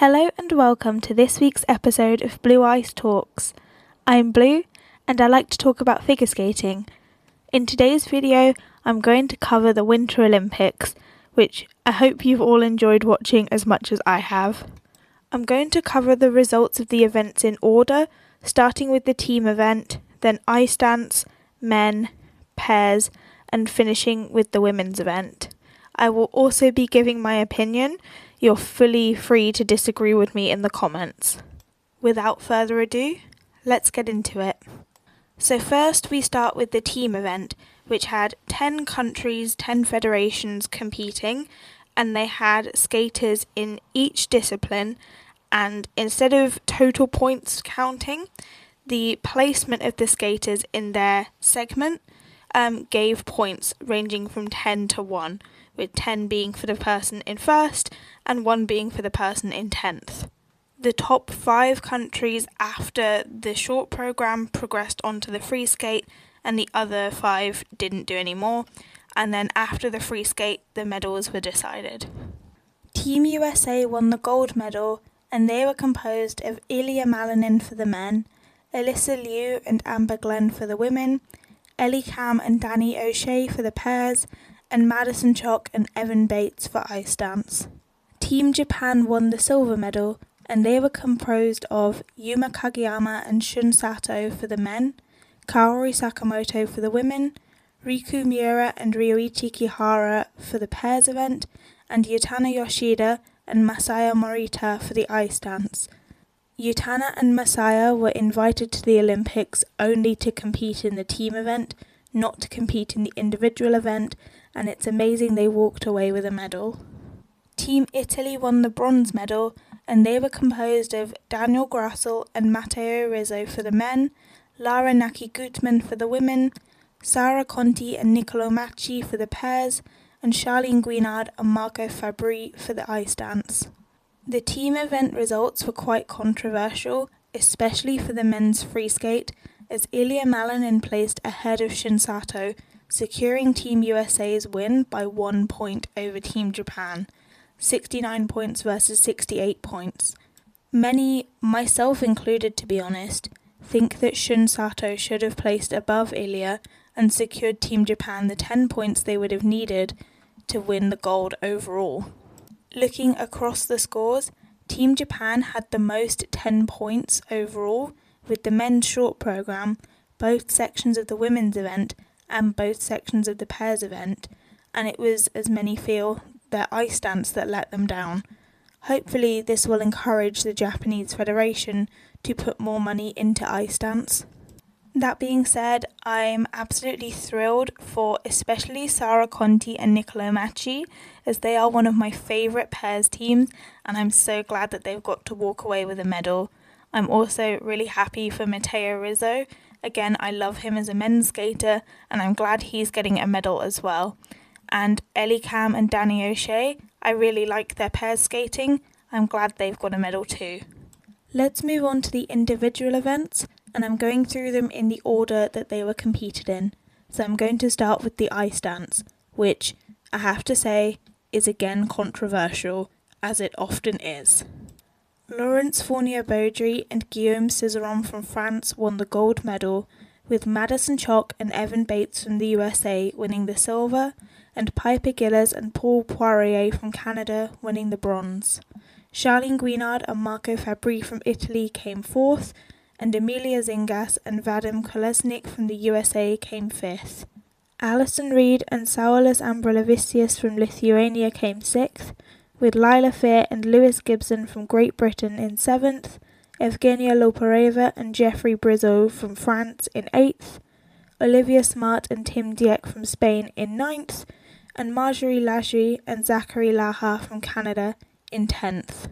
Hello and welcome to this week's episode of Blue Ice Talks. I'm Blue and I like to talk about figure skating. In today's video, I'm going to cover the Winter Olympics, which I hope you've all enjoyed watching as much as I have. I'm going to cover the results of the events in order, starting with the team event, then ice dance, men, pairs, and finishing with the women's event. I will also be giving my opinion. You're fully free to disagree with me in the comments. Without further ado, let's get into it. So first we start with the team event, which had 10 countries, 10 federations competing, and they had skaters in each discipline, and instead of total points counting, the placement of the skaters in their segment gave points ranging from 10 to 1, with 10 being for the person in first and 1 being for the person in 10th. The top 5 countries after the short programme progressed onto the free skate, and the other 5 didn't do any more, and then after the free skate the medals were decided. Team USA won the gold medal, and they were composed of Ilya Malinin for the men, Alyssa Liu and Amber Glenn for the women, Ellie Kam and Danny O'Shea for the pairs, and Madison Chock and Evan Bates for ice dance. Team Japan won the silver medal, and they were composed of Yuma Kageyama and Shun Sato for the men, Kaori Sakamoto for the women, Riku Miura and Ryoichi Kihara for the pairs event, and Yutana Yoshida and Masaya Morita for the ice dance. Yutana and Masaya were invited to the Olympics only to compete in the team event, not to compete in the individual event, and it's amazing they walked away with a medal. Team Italy won the bronze medal, and they were composed of Daniel Grassel and Matteo Rizzo for the men, Lara Naki-Gutman for the women, Sara Conti and Niccolò Macci for the pairs, and Charlene Guinard and Marco Fabri for the ice dance. The team event results were quite controversial, especially for the men's free skate, as Ilya Malinin placed ahead of Shun Sato, securing Team USA's win by 1 point over Team Japan, 69 points versus 68 points. Many, myself included to be honest, think that Shun Sato should have placed above Ilya and secured Team Japan the 10 points they would have needed to win the gold overall. Looking across the scores, Team Japan had the most 10 points overall, with the men's short programme, both sections of the women's event, and both sections of the pairs event, and it was, as many feel, their ice dance that let them down. Hopefully this will encourage the Japanese Federation to put more money into ice dance. That being said, I'm absolutely thrilled for especially Sara Conti and Niccolò Macci, as they are one of my favourite pairs teams, and I'm so glad that they've got to walk away with a medal. I'm also really happy for Matteo Rizzo. Again, I love him as a men's skater, and I'm glad he's getting a medal as well. And Ellie Kam and Danny O'Shea, I really like their pairs skating. I'm glad they've got a medal too. Let's move on to the individual events, and I'm going through them in the order that they were competed in. So I'm going to start with the ice dance, which I have to say is again controversial, as it often is. Laurence Fournier-Baudry and Guillaume Cizeron from France won the gold medal, with Madison Chock and Evan Bates from the USA winning the silver, and Piper Gilles and Paul Poirier from Canada winning the bronze. Charlene Guinard and Marco Fabri from Italy came 4th, and Emilia Zingas and Vadim Kolesnik from the USA came 5th. Alison Reed and Saulis Ambrelevicius from Lithuania came 6th, with Lila Fear and Lewis Gibson from Great Britain in 7th, Evgenia Lopareva and Jeffrey Brizot from France in 8th, Olivia Smart and Tim Dieck from Spain in 9th, and Marjorie Lajoie and Zachary Laha from Canada in 10th.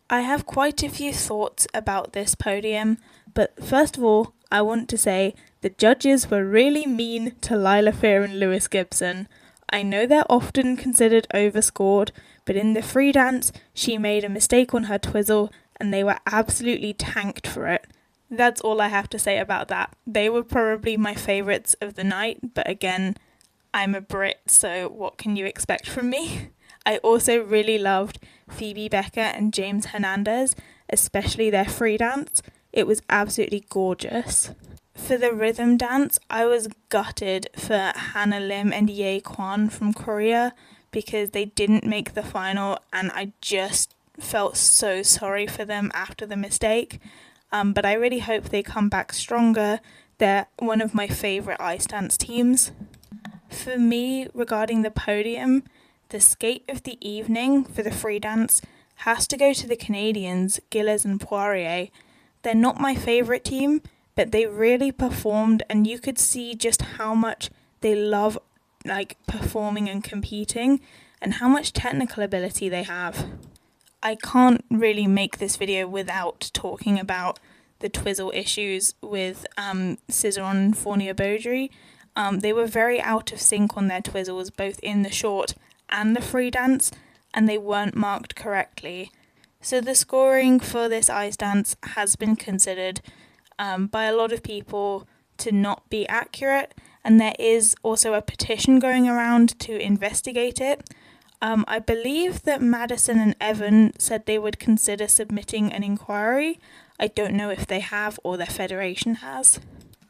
I have quite a few thoughts about this podium, but first of all, I want to say the judges were really mean to Lila Fear and Lewis Gibson. I know they're often considered overscored, but in the free dance, she made a mistake on her twizzle, and they were absolutely tanked for it. That's all I have to say about that. They were probably my favourites of the night, but again, I'm a Brit, so what can you expect from me? I also really loved Phoebe Becker and James Hernandez, especially their free dance. It was absolutely gorgeous. For the rhythm dance, I was gutted for Hannah Lim and Ye Kwan from Korea because they didn't make the final, and I just felt so sorry for them after the mistake. But I really hope they come back stronger. They're one of my favourite ice dance teams. For me, regarding the podium, the skate of the evening for the free dance has to go to the Canadians, Gilles and Poirier. They're not my favourite team, but they really performed, and you could see just how much they love performing and competing and how much technical ability they have. I can't really make this video without talking about the twizzle issues with Cizeron and Fournier Baudry. They were very out of sync on their twizzles, both in the short and the free dance, and they weren't marked correctly. So the scoring for this ice dance has been considered by a lot of people to not be accurate, and there is also a petition going around to investigate it. I believe that Madison and Evan said they would consider submitting an inquiry. I don't know if they have or their federation has.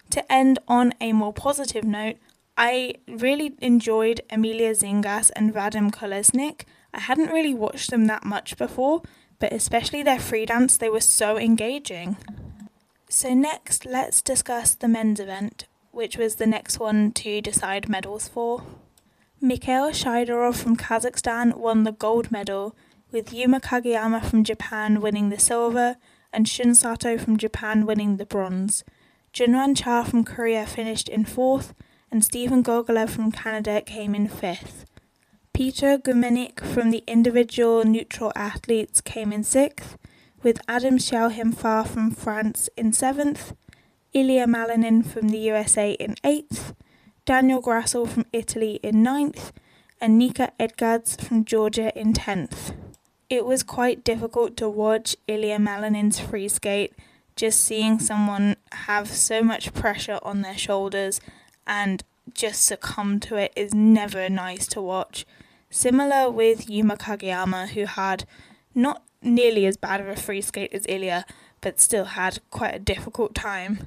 To end on a more positive note, I really enjoyed Emilia Zingas and Vadim Kolesnik. I hadn't really watched them that much before, but especially their free dance, they were so engaging. So next, let's discuss the men's event, which was the next one to decide medals for. Mikhail Shidorov from Kazakhstan won the gold medal, with Yuma Kageyama from Japan winning the silver, and Shun Sato from Japan winning the bronze. Junwan Cha from Korea finished in 4th, and Stephen Gogolev from Canada came in 5th. Peter Gumenik from the individual neutral athletes came in 6th, with Adam Xiaohim-Fa from France in 7th, Ilya Malinin from the USA in 8th, Daniel Grassel from Italy in 9th, and Nika Edgads from Georgia in 10th. It was quite difficult to watch Ilya Malinin's free skate, just seeing someone have so much pressure on their shoulders and just succumb to it is never nice to watch. Similar with Yuma Kageyama, who had not nearly as bad of a free skate as Ilya, but still had quite a difficult time.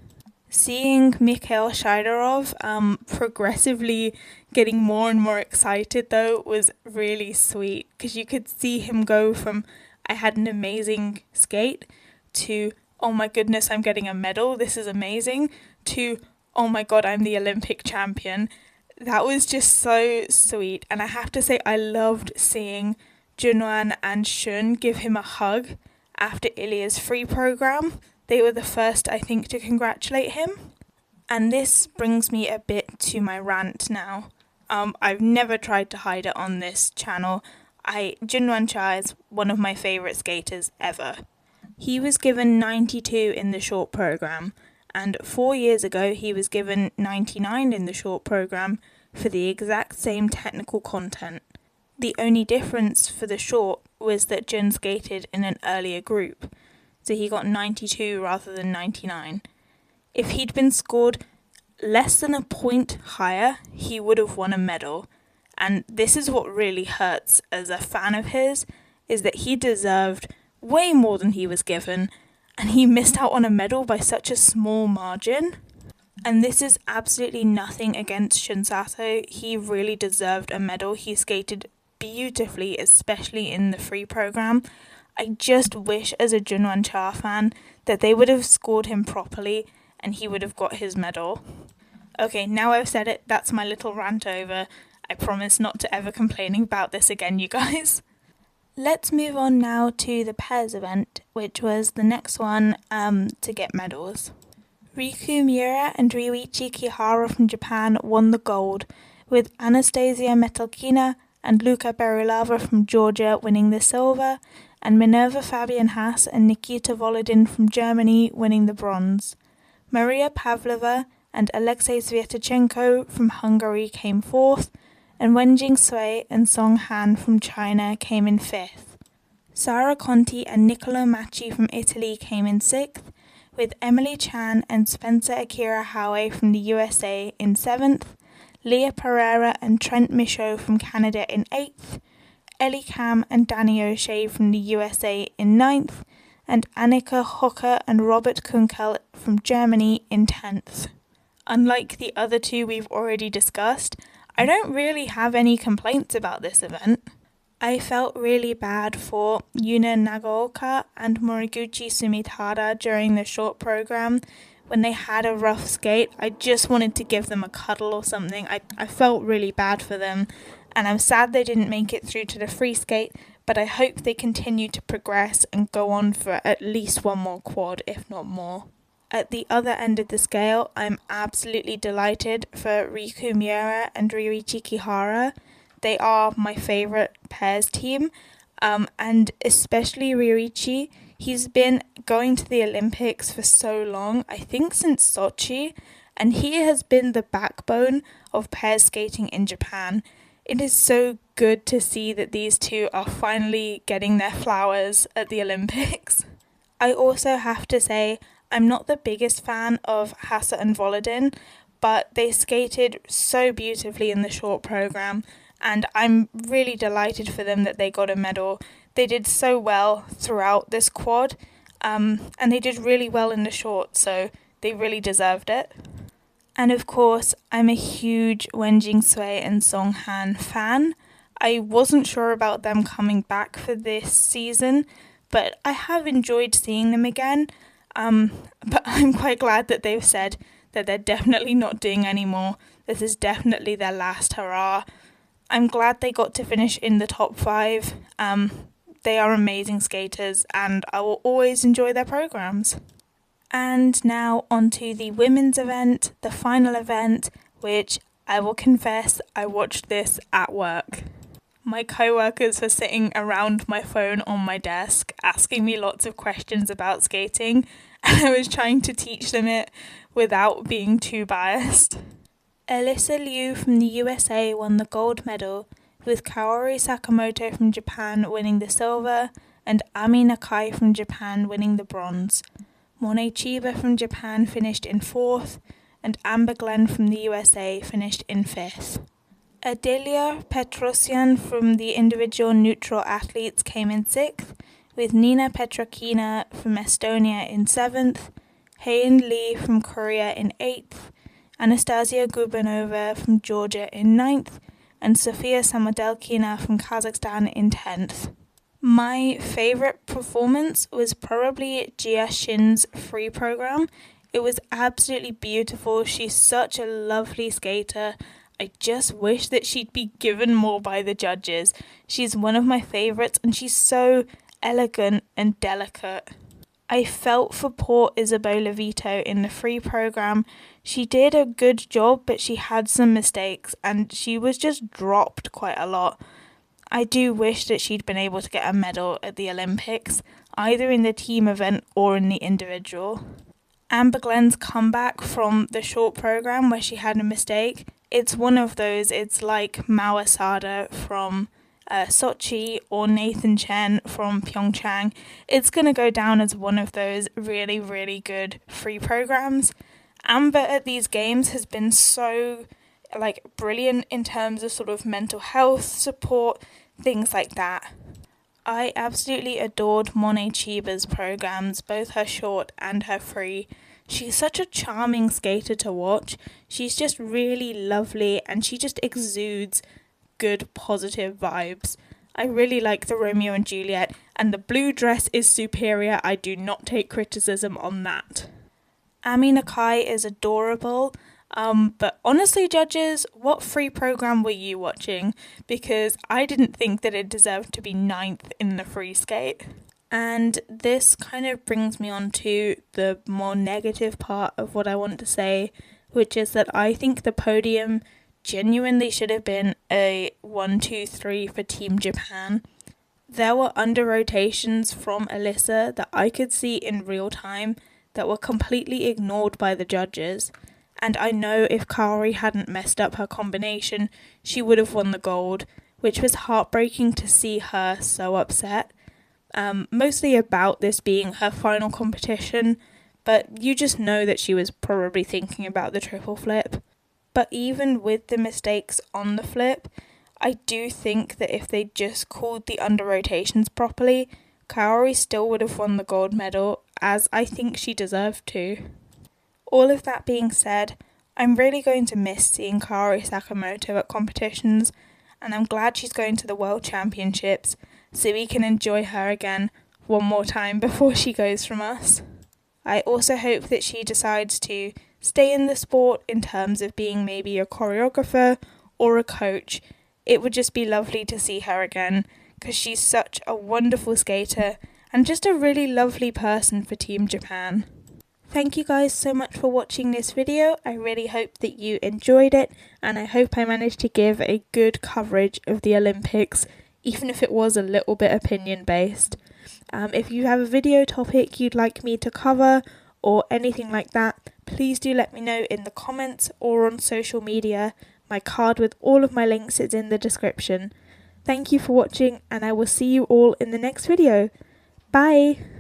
Seeing Mikhail Shidorov progressively getting more and more excited though was really sweet, because you could see him go from I had an amazing skate to oh my goodness, I'm getting a medal, this is amazing, to oh my god, I'm the Olympic champion. That was just so sweet, and I have to say I loved seeing Junwan and Shun give him a hug after Ilya's free program. They were the first, I think, to congratulate him. And this brings me a bit to my rant now. I've never tried to hide it on this channel. Junwan Cha is one of my favourite skaters ever. He was given 92 in the short program, and 4 years ago he was given 99 in the short program for the exact same technical content. The only difference for the short was that Jun skated in an earlier group, so he got 92 rather than 99. If he'd been scored less than a point higher, he would have won a medal. And this is what really hurts as a fan of his, is that he deserved way more than he was given, and he missed out on a medal by such a small margin. And this is absolutely nothing against Shun Sato. He really deserved a medal. He skated beautifully, especially in the free program. I just wish as a Junwan Cha fan that they would have scored him properly and he would have got his medal. Okay, now I've said it, that's my little rant over. I promise not to ever complain about this again, you guys. Let's move on now to the pairs event, which was the next one to get medals. Riku Miura and Ryuichi Kihara from Japan won the gold, with Anastasia Metelkina and Luka Berilava from Georgia winning the silver, and Minerva Fabian Haas and Nikita Volodin from Germany winning the bronze. Maria Pavlova and Alexei Sviatchenko from Hungary came 4th, and Wenjing Sui and Song Han from China came in 5th. Sara Conti and Niccolo Macci from Italy came in 6th, with Emily Chan and Spencer Akira Howe from the USA in 7th, Leah Pereira and Trent Michaud from Canada in 8th, Ellie Kam and Danny O'Shea from the USA in 9th, and Annika Hocker and Robert Kunkel from Germany in 10th. Unlike the other two we've already discussed, I don't really have any complaints about this event. I felt really bad for Yuna Nagaoka and Moriguchi Sumitada during the short program. When they had a rough skate, I just wanted to give them a cuddle or something. I felt really bad for them, and I'm sad they didn't make it through to the free skate, but I hope they continue to progress and go on for at least one more quad, if not more. At the other end of the scale, I'm absolutely delighted for Riku Miura and Ryuichi Kihara. They are my favourite pairs team, and especially Ryuichi. He's been going to the Olympics for so long, I think since Sochi, and he has been the backbone of pairs skating in Japan. It is so good to see that these two are finally getting their flowers at the Olympics. I also have to say, I'm not the biggest fan of Hassa and Volodin, but they skated so beautifully in the short program, and I'm really delighted for them that they got a medal. They did so well throughout this quad, and they did really well in the short, so they really deserved it. And of course, I'm a huge Wen Jingsui and Song Han fan. I wasn't sure about them coming back for this season, but I have enjoyed seeing them again. But I'm quite glad that they've said that they're definitely not doing any more. This is definitely their last hurrah. I'm glad they got to finish in the top 5. They are amazing skaters, and I will always enjoy their programs. And now onto the women's event, the final event, which I will confess I watched this at work. My co-workers were sitting around my phone on my desk asking me lots of questions about skating, and I was trying to teach them it without being too biased. Alyssa Liu from the USA won the gold medal, with Kaori Sakamoto from Japan winning the silver and Ami Nakai from Japan winning the bronze. Monet Chiba from Japan finished in 4th, and Amber Glenn from the USA finished in 5th. Adelia Petrosian from the individual neutral athletes came in 6th, with Nina Petrakina from Estonia in 7th, Heian Lee from Korea in 8th, Anastasia Gubanova from Georgia in 9th, and Sofia Samodelkina from Kazakhstan in 10th. My favourite performance was probably Jia Shin's free program. It was absolutely beautiful. She's such a lovely skater. I just wish that she'd be given more by the judges. She's one of my favourites, and she's so elegant and delicate. I felt for poor Isabella Vito in the free program. She did a good job, but she had some mistakes, and she was just dropped quite a lot. I do wish that she'd been able to get a medal at the Olympics, either in the team event or in the individual. Amber Glenn's comeback from the short program where she had a mistake, it's one of those. It's like Mao Asada from Sochi or Nathan Chen from Pyeongchang. It's going to go down as one of those really, really good free programs. Amber at these games has been so brilliant in terms of sort of mental health support, things like that. I absolutely adored Monet Chiba's programs, both her short and her free. She's such a charming skater to watch. She's just really lovely, and she just exudes good, positive vibes. I really like the Romeo and Juliet, and the blue dress is superior. I do not take criticism on that. Ami Nakai is adorable. But honestly, judges, what free program were you watching? Because I didn't think that it deserved to be 9th in the free skate. And this kind of brings me on to the more negative part of what I want to say, which is that I think the podium genuinely should have been a 1, 2, 3 for Team Japan. There were under rotations from Alyssa that I could see in real time that were completely ignored by the judges. And I know if Kaori hadn't messed up her combination, she would have won the gold, which was heartbreaking to see her so upset. Mostly about this being her final competition, but you just know that she was probably thinking about the triple flip. But even with the mistakes on the flip, I do think that if they just called the under rotations properly, Kaori still would have won the gold medal, as I think she deserved to. All of that being said, I'm really going to miss seeing Kaori Sakamoto at competitions, and I'm glad she's going to the World Championships so we can enjoy her again one more time before she goes from us. I also hope that she decides to stay in the sport in terms of being maybe a choreographer or a coach. It would just be lovely to see her again because she's such a wonderful skater and just a really lovely person for Team Japan. Thank you guys so much for watching this video. I really hope that you enjoyed it, and I hope I managed to give a good coverage of the Olympics, even if it was a little bit opinion based. If you have a video topic you'd like me to cover or anything like that, please do let me know in the comments or on social media. My card with all of my links is in the description. Thank you for watching, and I will see you all in the next video. Bye!